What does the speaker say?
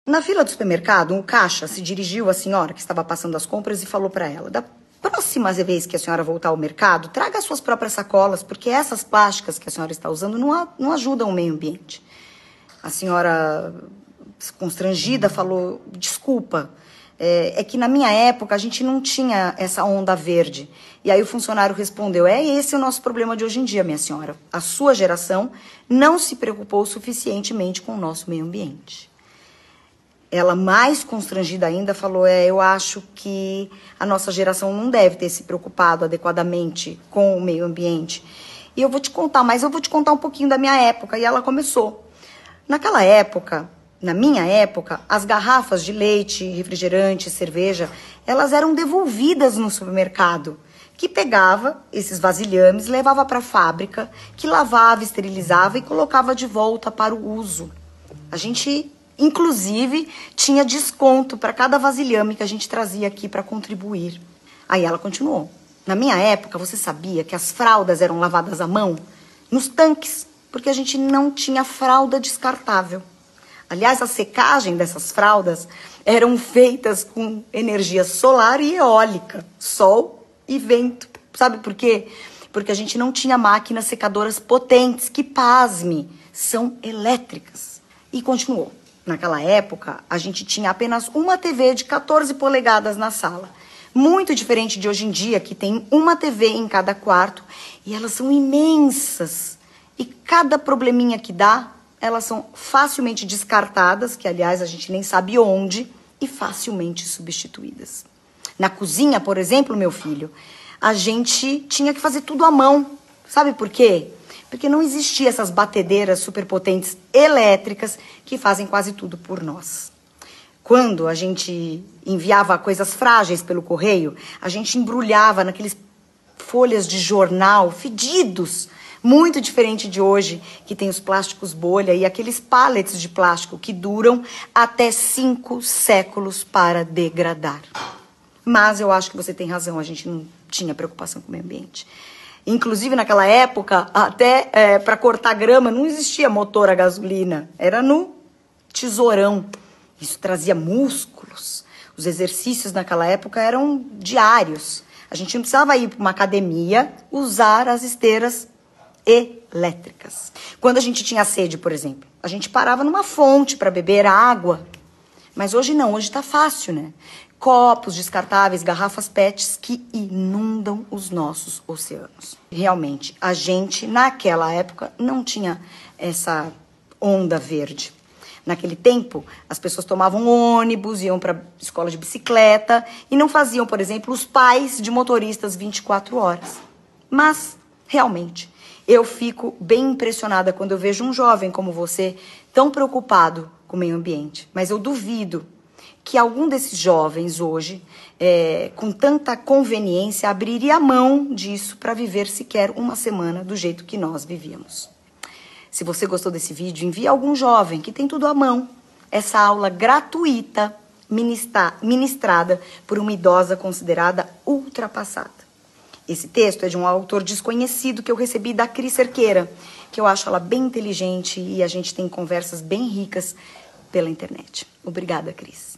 Na fila do supermercado, um caixa se dirigiu à senhora que estava passando as compras e falou para ela: da próxima vez que a senhora voltar ao mercado, traga as suas próprias sacolas, porque essas plásticas que a senhora está usando não ajudam o meio ambiente. A senhora, constrangida, falou: desculpa, é que na minha época a gente não tinha essa onda verde. E aí o funcionário respondeu: esse é o nosso problema de hoje em dia, minha senhora. A sua geração não se preocupou suficientemente com o nosso meio ambiente. Ela, mais constrangida ainda, falou: eu acho que a nossa geração não deve ter se preocupado adequadamente com o meio ambiente. E eu vou te contar, mas eu vou te contar um pouquinho da minha época. E ela começou. Naquela época, na minha época, as garrafas de leite, refrigerante, cerveja, elas eram devolvidas no supermercado, que pegava esses vasilhames, levava para a fábrica, que lavava, esterilizava e colocava de volta para o uso. A gente, inclusive, tinha desconto para cada vasilhame que a gente trazia aqui para contribuir. Aí ela continuou. Na minha época, você sabia que as fraldas eram lavadas à mão? Nos tanques, porque a gente não tinha fralda descartável. Aliás, a secagem dessas fraldas eram feitas com energia solar e eólica, sol e vento. Sabe por quê? Porque a gente não tinha máquinas secadoras potentes, que, pasme, são elétricas. E continuou. Naquela época, a gente tinha apenas uma TV de 14 polegadas na sala. Muito diferente de hoje em dia, que tem uma TV em cada quarto. E elas são imensas. E cada probleminha que dá, elas são facilmente descartadas, que aliás a gente nem sabe onde, e facilmente substituídas. Na cozinha, por exemplo, meu filho, a gente tinha que fazer tudo à mão. Sabe por quê? Porque não existiam essas batedeiras superpotentes elétricas que fazem quase tudo por nós. Quando a gente enviava coisas frágeis pelo correio, a gente embrulhava naqueles folhas de jornal fedidos, muito diferente de hoje, que tem os plásticos bolha e aqueles pallets de plástico que duram até 5 séculos para degradar. Mas eu acho que você tem razão, a gente não tinha preocupação com o meio ambiente. Inclusive, naquela época, até para cortar grama, não existia motor a gasolina. Era no tesourão. Isso trazia músculos. Os exercícios naquela época eram diários. A gente não precisava ir para uma academia usar as esteiras elétricas. Quando a gente tinha sede, por exemplo, a gente parava numa fonte para beber água. Mas hoje não, hoje está fácil, né? Copos descartáveis, garrafas PETs que inundam os nossos oceanos. Realmente, a gente, naquela época, não tinha essa onda verde. Naquele tempo, as pessoas tomavam ônibus, iam para a escola de bicicleta e não faziam, por exemplo, os pais de motoristas 24 horas. Mas, realmente, eu fico bem impressionada quando eu vejo um jovem como você tão preocupado com o meio ambiente. Mas eu duvido que algum desses jovens hoje, com tanta conveniência, abriria a mão disso para viver sequer uma semana do jeito que nós vivíamos. Se você gostou desse vídeo, envie a algum jovem que tem tudo à mão. Essa aula gratuita, ministrada por uma idosa considerada ultrapassada. Esse texto é de um autor desconhecido que eu recebi da Cris Cerqueira, que eu acho ela bem inteligente e a gente tem conversas bem ricas pela internet. Obrigada, Cris.